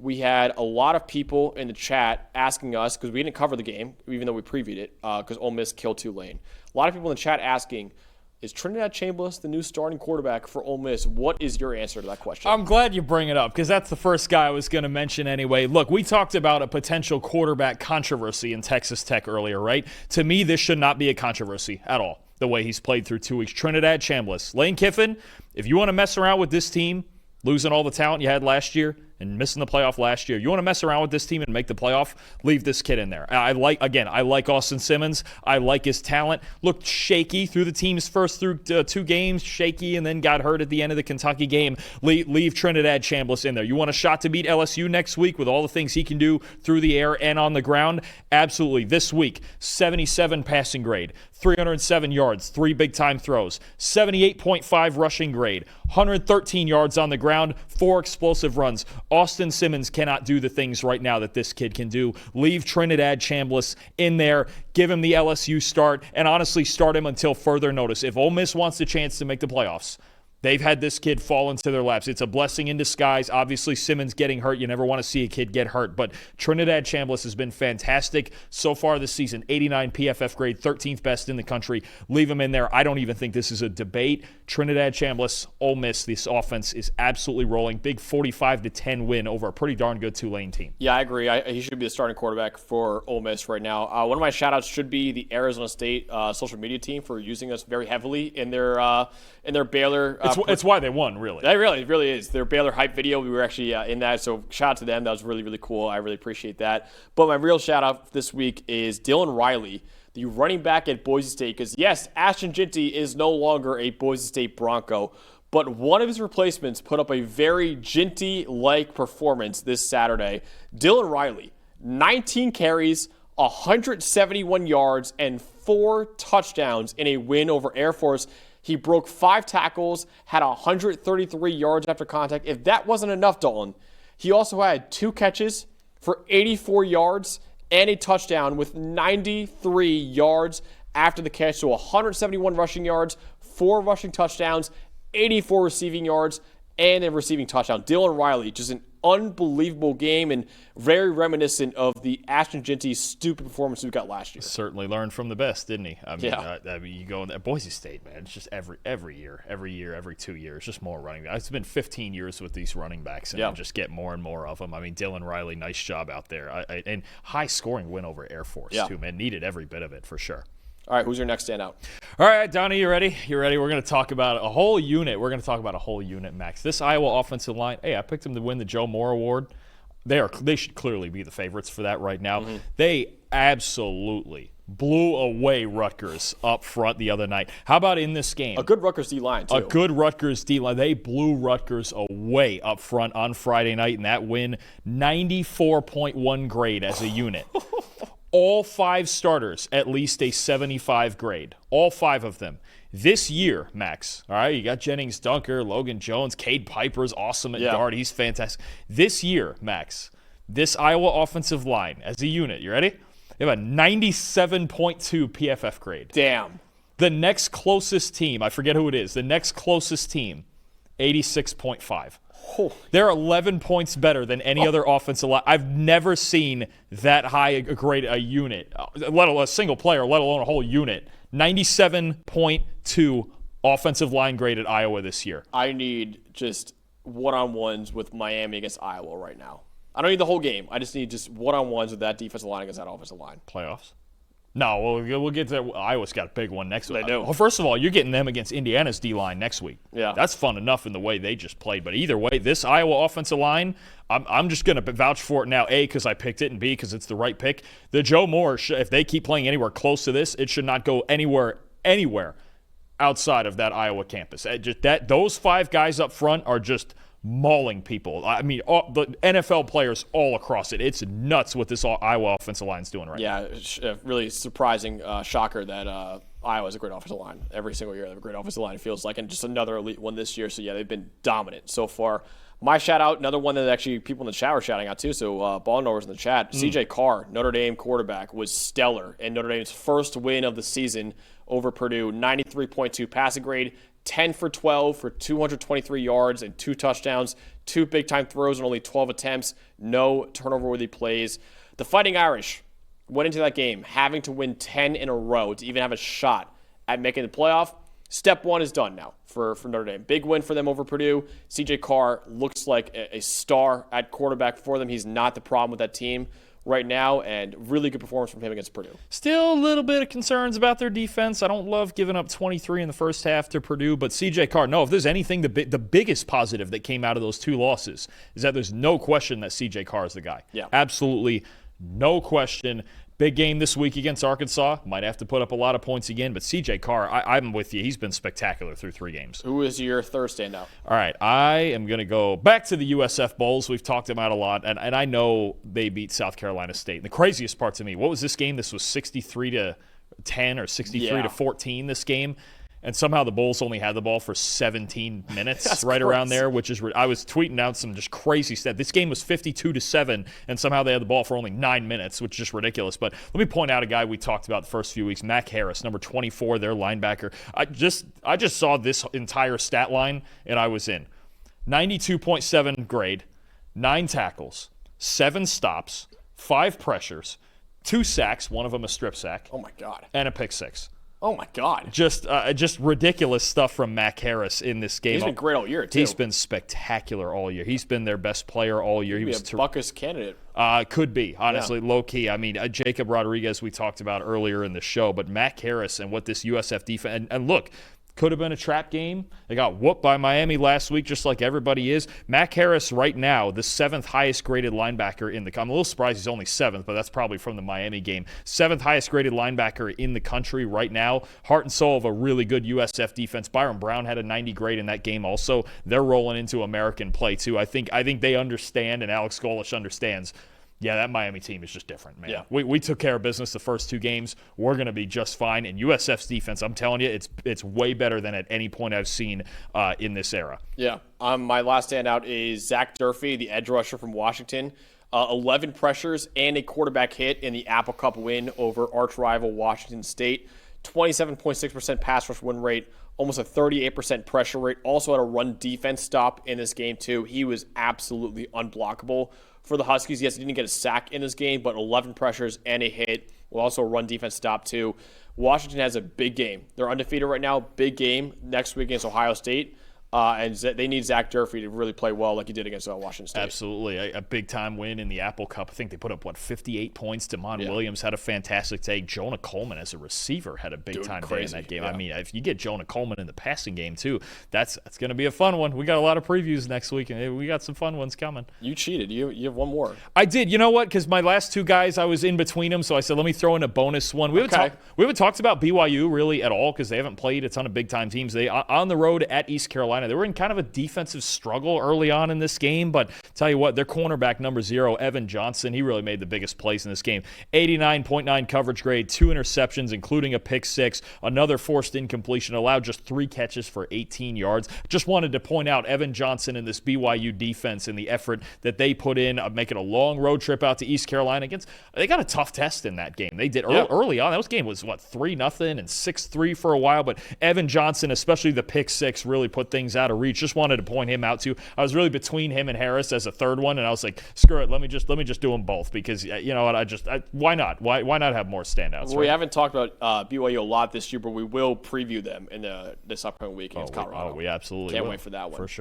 we had a lot of people in the chat asking us, because we didn't cover the game, even though we previewed it, because Ole Miss killed Tulane. A lot of people in the chat asking, is Trinidad Chambliss the new starting quarterback for Ole Miss? What is your answer to that question? I'm glad you bring it up because that's the first guy I was going to mention anyway. Look, we talked about a potential quarterback controversy in Texas Tech earlier, right? To me, this should not be a controversy at all, the way he's played through 2 weeks. Trinidad Chambliss. Lane Kiffin, if you want to mess around with this team, losing all the talent you had last year and missing the playoff last year, you want to mess around with this team and make the playoff, leave this kid in there. I like Austin Simmons. I like his talent. Looked shaky through the team's first 2 games, shaky, and then got hurt at the end of the Kentucky game. Leave Trinidad Chambliss in there. You want a shot to beat LSU next week with all the things he can do through the air and on the ground? Absolutely. This week, 77 passing grade, 307 yards, 3 big-time throws, 78.5 rushing grade, 113 yards on the ground, 4 explosive runs. Austin Simmons cannot do the things right now that this kid can do. Leave Trinidad Chambliss in there. Give him the LSU start, and honestly start him until further notice. If Ole Miss wants the chance to make the playoffs, they've had this kid fall into their laps. It's a blessing in disguise. Obviously, Simmons getting hurt. You never want to see a kid get hurt. But Trinidad Chambliss has been fantastic so far this season. 89 PFF grade, 13th best in the country. Leave him in there. I don't even think this is a debate. Trinidad Chambliss, Ole Miss, this offense is absolutely rolling. Big 45-10 win over a pretty darn good Tulane team. Yeah, I agree. He should be the starting quarterback for Ole Miss right now. One of my shout-outs should be the Arizona State social media team for using us very heavily in their Baylor. It's why they won, really. It really is. Their Baylor hype video, we were actually in that, so shout out to them. That was really, really cool. I really appreciate that. But my real shout-out this week is Dylan Riley, the running back at Boise State, because, yes, Ashton Ginty is no longer a Boise State Bronco, but one of his replacements put up a very Ginty-like performance this Saturday. Dylan Riley, 19 carries, 171 yards, and 4 touchdowns in a win over Air Force. He broke 5 tackles, had 133 yards after contact. If that wasn't enough, Dalton, he also had 2 catches for 84 yards and a touchdown with 93 yards after the catch. So 171 rushing yards, 4 rushing touchdowns, 84 receiving yards, and a receiving touchdown. Dylan Riley, just an unbelievable game and very reminiscent of the Ashton Ginty stupid performance we got last year. Certainly learned from the best, didn't he? I mean, you go in there, Boise State, man. It's just every year, every 2 years, just more running backs. It's been 15 years with these running backs, and just get more and more of them. I mean, Dylan Riley, nice job out there, and high scoring win over Air Force too, man. Needed every bit of it for sure. All right, who's your next standout? All right, Donnie, you ready? You ready? We're going to talk about a whole unit. We're going to talk about a whole unit, Max. This Iowa offensive line, hey, I picked them to win the Joe Moore Award. They should clearly be the favorites for that right now. Mm-hmm. They absolutely blew away Rutgers up front the other night. How about in this game? A good Rutgers D-line, too. A good Rutgers D-line. They blew Rutgers away up front on Friday night, and that win, 94.1 grade as a unit. All 5 starters, at least a 75 grade. All 5 of them. This year, Max, all right, you got Jennings Dunker, Logan Jones, Cade Piper's awesome at guard. He's fantastic. This year, Max, this Iowa offensive line as a unit, you ready? They have a 97.2 PFF grade. Damn. The next closest team, I forget who it is, the next closest team, 86.5. They're 11 points better than any other offensive line. I've never seen that high a grade a unit, let alone a single player, let alone a whole unit. 97.2 offensive line grade at Iowa this year. I need just one-on-ones with Miami against Iowa right now. I don't need the whole game. I just need just one-on-ones with that defensive line against that offensive line. Playoffs? No, we'll get to that. Iowa's got a big one next week. They do. Well, first of all, you're getting them against Indiana's D-line next week. Yeah. That's fun enough in the way they just played. But either way, this Iowa offensive line, I'm just going to vouch for it now, A, because I picked it, and B, because it's the right pick. The Joe Moore, if they keep playing anywhere close to this, it should not go anywhere outside of that Iowa campus. Those 5 guys up front are just mauling people. I mean, the NFL players all across it. It's nuts what this Iowa offensive line is doing right now. Yeah, really surprising shocker that Iowa's a great offensive line. Every single year they have a great offensive line, it feels like, and just another elite one this year. So, yeah, they've been dominant so far. My shout-out, another one that actually people in the chat were shouting out too, so ball knowers in the chat. CJ Carr, Notre Dame quarterback, was stellar in Notre Dame's first win of the season over Purdue. 93.2 passing grade, 10 for 12 for 223 yards and 2 touchdowns, 2 big-time throws and only 12 attempts, no turnover-worthy plays. The Fighting Irish went into that game having to win 10 in a row to even have a shot at making the playoff. Step 1 is done now for Notre Dame. Big win for them over Purdue. CJ Carr looks like a star at quarterback for them. He's not the problem with that team right now, and really good performance from him against Purdue. Still a little bit of concerns about their defense. I don't love giving up 23 in the first half to Purdue, but CJ Carr, no, if there's anything, the biggest positive that came out of those 2 losses is that there's no question that CJ Carr is the guy. Yeah. Absolutely no question. Big game this week against Arkansas. Might have to put up a lot of points again, but CJ Carr, I'm with you. He's been spectacular through 3 games. Who is your third standout? All right, I am going to go back to the USF Bowls. We've talked about a lot, and I know they beat South Carolina State. And the craziest part to me, what was this game? This was 63-10 or 63-14 this game. And somehow the Bulls only had the ball for 17 minutes. That's right crazy. Around there, which is I was tweeting out some just crazy stuff. This game was 52-7, and somehow they had the ball for only 9 minutes, which is just ridiculous. But let me point out a guy we talked about the first few weeks, Mac Harris, number 24, their linebacker. I just saw this entire stat line, and I was in. 92.7 grade, 9 tackles, 7 stops, 5 pressures, 2 sacks, one of them a strip sack. Oh, my God. And a pick 6. Oh, my God. Just ridiculous stuff from Mac Harris in this game. He's been great all year, too. He's been spectacular all year. He's been their best player all year. He was a Buckus candidate. Could be, honestly, low-key. I mean, Jacob Rodriguez we talked about earlier in the show, but Mac Harris and what this USF defense – and look – could have been a trap game. They got whooped by Miami last week, just like everybody is. Mac Harris right now, the 7th highest graded linebacker in the country. I'm a little surprised he's only 7th, but that's probably from the Miami game. 7th highest graded linebacker in the country right now. Heart and soul of a really good USF defense. Byron Brown had a 90 grade in that game also. They're rolling into American play too. I think they understand, and Alex Golesh understands. Yeah, that Miami team is just different, man. Yeah. We took care of business the first 2 games. We're going to be just fine. And USF's defense, I'm telling you, it's way better than at any point I've seen in this era. Yeah. My last standout is Zach Durfee, the edge rusher from Washington. 11 pressures and a quarterback hit in the Apple Cup win over arch rival Washington State. 27.6% pass rush win rate, almost a 38% pressure rate. Also had a run defense stop in this game, too. He was absolutely unblockable for the Huskies. Yes, he didn't get a sack in this game, but 11 pressures and a hit. Well, also a run defense stop, too. Washington has a big game. They're undefeated right now. Big game next week against Ohio State. And they need Zach Durfee to really play well like he did against Washington State. Absolutely. A big-time win in the Apple Cup. I think they put up, 58 points. Damon Williams had a fantastic take. Jonah Coleman as a receiver had a big-time day in that game. Yeah. I mean, if you get Jonah Coleman in the passing game, too, that's going to be a fun one. We got a lot of previews next week, and we got some fun ones coming. You cheated. You have one more. I did. You know what? Because my last 2 guys, I was in between them, so I said, let me throw in a bonus one. We haven't talked about BYU really at all because they haven't played a ton of big-time teams. They on the road at East Carolina. They were in kind of a defensive struggle early on in this game, but tell you what, their cornerback number 0, Evan Johnson, he really made the biggest plays in this game. 89.9 coverage grade, 2 interceptions, including a pick 6, another forced incompletion, allowed just 3 catches for 18 yards. Just wanted to point out Evan Johnson and this BYU defense and the effort that they put in, making a long road trip out to East Carolina they got a tough test in that game. They did early on. That game was 3-0 and 6-3 for a while, but Evan Johnson, especially the pick 6, really put things out of reach. Just wanted to point him out too. I was really between him and Harris as a third one, and I was like, screw it, let me just do them both because you know what? Why not? Why not have more standouts? Well, right? We haven't talked about BYU a lot this year, but we will preview them in this upcoming week against Colorado. We absolutely can't will. wait for that one for sure.